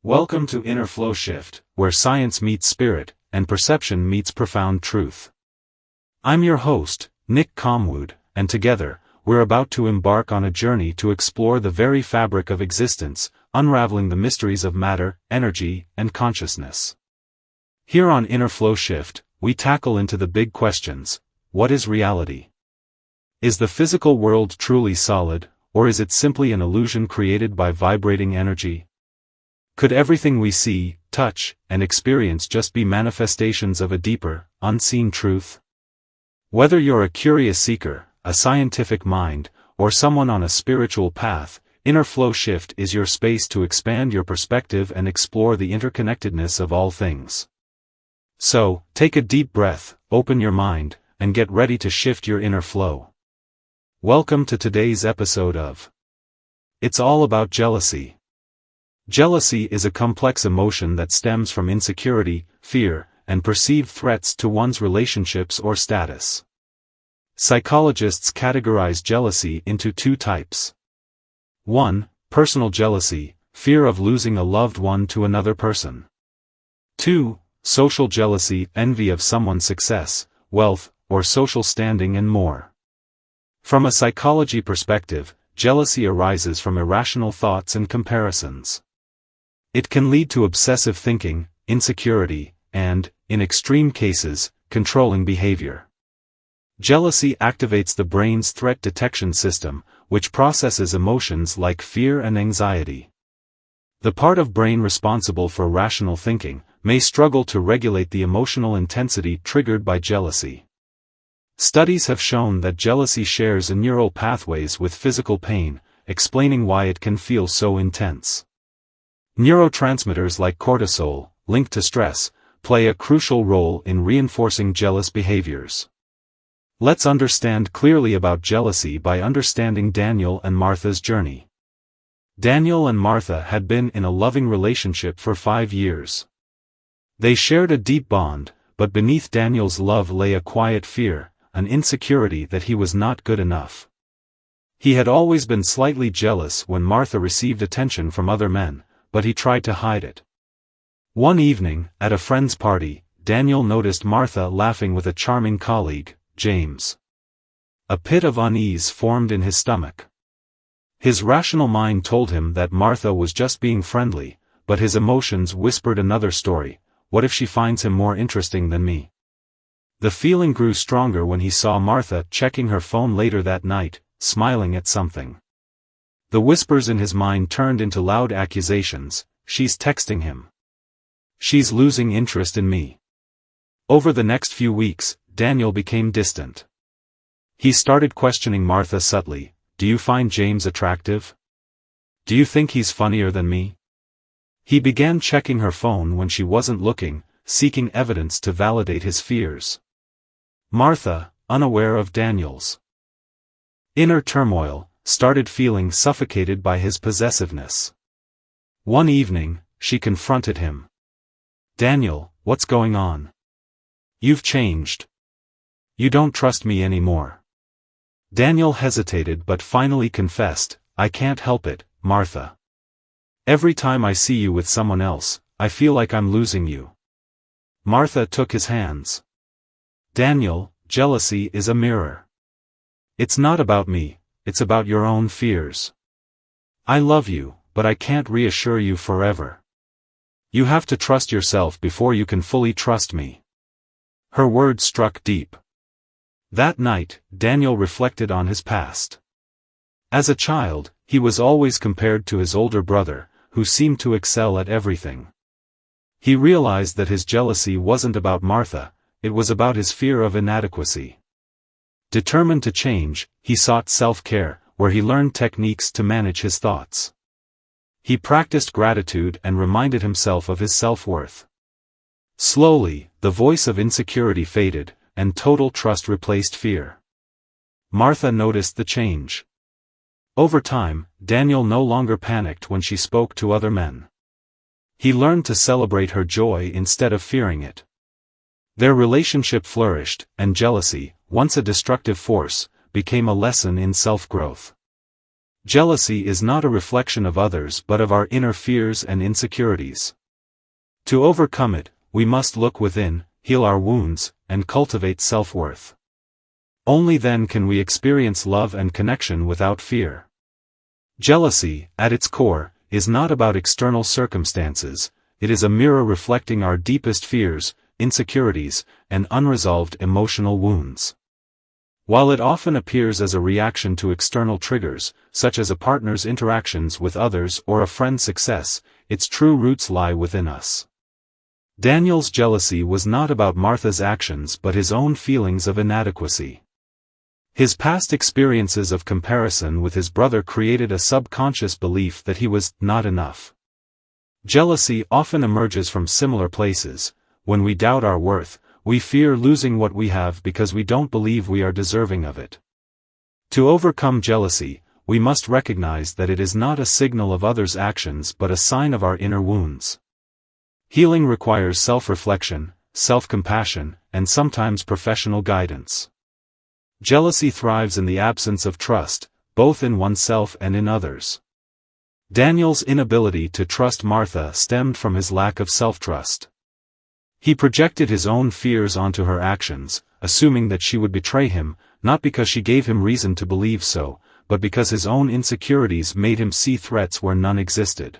Welcome to Inner Flow Shift, where science meets spirit, and perception meets profound truth. I'm your host, Nick Comwood, and together, we're about to embark on a journey to explore the very fabric of existence, unraveling the mysteries of matter, energy, and consciousness. Here on Inner Flow Shift, we tackle into the big questions: what is reality? Is the physical world truly solid, or is it simply an illusion created by vibrating energy? Could everything we see, touch, and experience just be manifestations of a deeper, unseen truth? Whether you're a curious seeker, a scientific mind, or someone on a spiritual path, Inner Flow Shift is your space to expand your perspective and explore the interconnectedness of all things. So, take a deep breath, open your mind, and get ready to shift your inner flow. Welcome to today's episode of It's All About Jealousy. Jealousy is a complex emotion that stems from insecurity, fear, and perceived threats to one's relationships or status. Psychologists categorize jealousy into two types. 1. Personal jealousy, fear of losing a loved one to another person. 2. Social jealousy, envy of someone's success, wealth, or social standing, and more. From a psychology perspective, jealousy arises from irrational thoughts and comparisons. It can lead to obsessive thinking, insecurity, and, in extreme cases, controlling behavior. Jealousy activates the brain's threat detection system, which processes emotions like fear and anxiety. The part of brain responsible for rational thinking may struggle to regulate the emotional intensity triggered by jealousy. Studies have shown that jealousy shares neural pathways with physical pain, explaining why it can feel so intense. Neurotransmitters like cortisol, linked to stress, play a crucial role in reinforcing jealous behaviors. Let's understand clearly about jealousy by understanding Daniel and Martha's journey. Daniel and Martha had been in a loving relationship for 5 years. They shared a deep bond, but beneath Daniel's love lay a quiet fear, an insecurity that he was not good enough. He had always been slightly jealous when Martha received attention from other men, but he tried to hide it. One evening, at a friend's party, Daniel noticed Martha laughing with a charming colleague, James. A pit of unease formed in his stomach. His rational mind told him that Martha was just being friendly, but his emotions whispered another story: what if she finds him more interesting than me? The feeling grew stronger when he saw Martha checking her phone later that night, smiling at something. The whispers in his mind turned into loud accusations: she's texting him. She's losing interest in me. Over the next few weeks, Daniel became distant. He started questioning Martha subtly: do you find James attractive? Do you think he's funnier than me? He began checking her phone when she wasn't looking, seeking evidence to validate his fears. Martha, unaware of Daniel's inner turmoil, started feeling suffocated by his possessiveness. One evening, she confronted him. "Daniel, what's going on? You've changed. You don't trust me anymore." Daniel hesitated but finally confessed, "I can't help it, Martha. Every time I see you with someone else, I feel like I'm losing you." Martha took his hands. "Daniel, jealousy is a mirror. It's not about me, it's about your own fears. I love you, but I can't reassure you forever. You have to trust yourself before you can fully trust me." Her words struck deep. That night, Daniel reflected on his past. As a child, he was always compared to his older brother, who seemed to excel at everything. He realized that his jealousy wasn't about Martha, it was about his fear of inadequacy. Determined to change, he sought self-care, where he learned techniques to manage his thoughts. He practiced gratitude and reminded himself of his self-worth. Slowly, the voice of insecurity faded, and total trust replaced fear. Martha noticed the change. Over time, Daniel no longer panicked when she spoke to other men. He learned to celebrate her joy instead of fearing it. Their relationship flourished, and jealousy, once a destructive force, became a lesson in self-growth. Jealousy is not a reflection of others but of our inner fears and insecurities. To overcome it, we must look within, heal our wounds, and cultivate self-worth. Only then can we experience love and connection without fear. Jealousy, at its core, is not about external circumstances, it is a mirror reflecting our deepest fears, insecurities, and unresolved emotional wounds. While it often appears as a reaction to external triggers, such as a partner's interactions with others or a friend's success, its true roots lie within us. Daniel's jealousy was not about Martha's actions but his own feelings of inadequacy. His past experiences of comparison with his brother created a subconscious belief that he was not enough. Jealousy often emerges from similar places. When we doubt our worth, we fear losing what we have because we don't believe we are deserving of it. To overcome jealousy, we must recognize that it is not a signal of others' actions but a sign of our inner wounds. Healing requires self-reflection, self-compassion, and sometimes professional guidance. Jealousy thrives in the absence of trust, both in oneself and in others. Daniel's inability to trust Martha stemmed from his lack of self-trust. He projected his own fears onto her actions, assuming that she would betray him, not because she gave him reason to believe so, but because his own insecurities made him see threats where none existed.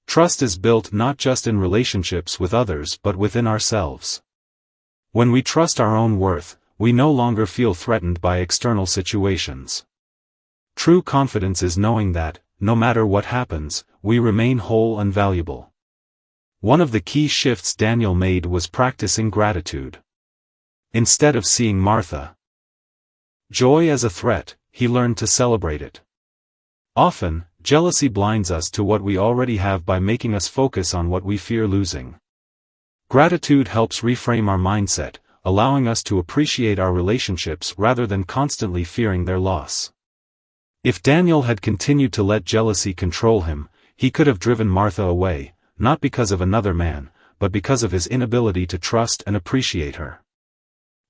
Trust is built not just in relationships with others but within ourselves. When we trust our own worth, we no longer feel threatened by external situations. True confidence is knowing that, no matter what happens, we remain whole and valuable. One of the key shifts Daniel made was practicing gratitude. Instead of seeing Martha's joy as a threat, he learned to celebrate it. Often, jealousy blinds us to what we already have by making us focus on what we fear losing. Gratitude helps reframe our mindset, allowing us to appreciate our relationships rather than constantly fearing their loss. If Daniel had continued to let jealousy control him, he could have driven Martha away, not because of another man, but because of his inability to trust and appreciate her.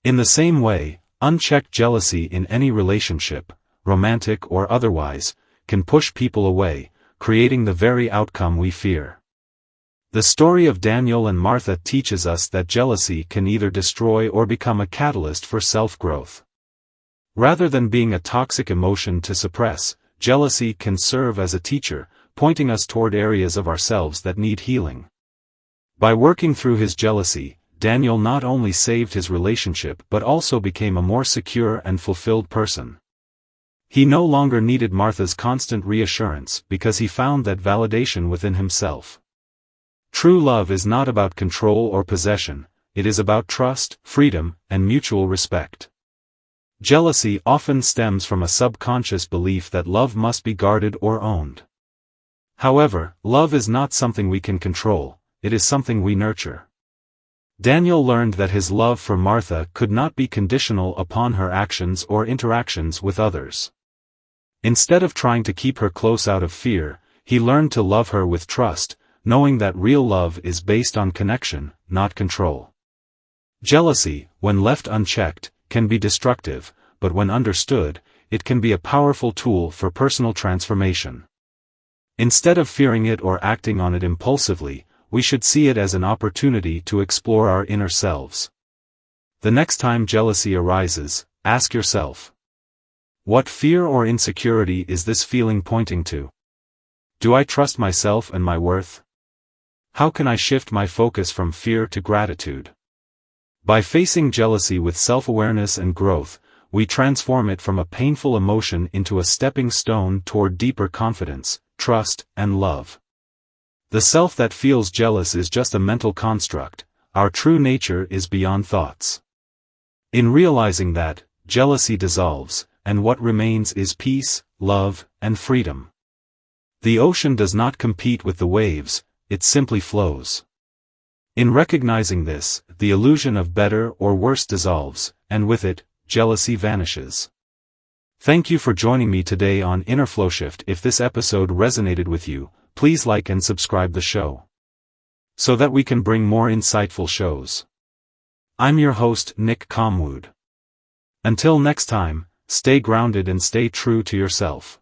In the same way, unchecked jealousy in any relationship, romantic or otherwise, can push people away, creating the very outcome we fear. The story of Daniel and Martha teaches us that jealousy can either destroy or become a catalyst for self-growth. Rather than being a toxic emotion to suppress, jealousy can serve as a teacher, pointing us toward areas of ourselves that need healing. By working through his jealousy, Daniel not only saved his relationship but also became a more secure and fulfilled person. He no longer needed Martha's constant reassurance because he found that validation within himself. True love is not about control or possession, it is about trust, freedom, and mutual respect. Jealousy often stems from a subconscious belief that love must be guarded or owned. However, love is not something we can control, it is something we nurture. Daniel learned that his love for Martha could not be conditional upon her actions or interactions with others. Instead of trying to keep her close out of fear, he learned to love her with trust, knowing that real love is based on connection, not control. Jealousy, when left unchecked, can be destructive, but when understood, it can be a powerful tool for personal transformation. Instead of fearing it or acting on it impulsively, we should see it as an opportunity to explore our inner selves. The next time jealousy arises, ask yourself, what fear or insecurity is this feeling pointing to? Do I trust myself and my worth? How can I shift my focus from fear to gratitude? By facing jealousy with self-awareness and growth, we transform it from a painful emotion into a stepping stone toward deeper confidence, trust, and love. The self that feels jealous is just a mental construct, our true nature is beyond thoughts. In realizing that, jealousy dissolves, and what remains is peace, love, and freedom. The ocean does not compete with the waves, it simply flows. In recognizing this, the illusion of better or worse dissolves, and with it, jealousy vanishes. Thank you for joining me today on Inner Flowshift. If this episode resonated with you, please like and subscribe the show, so that we can bring more insightful shows. I'm your host, Nick Comwood. Until next time, stay grounded and stay true to yourself.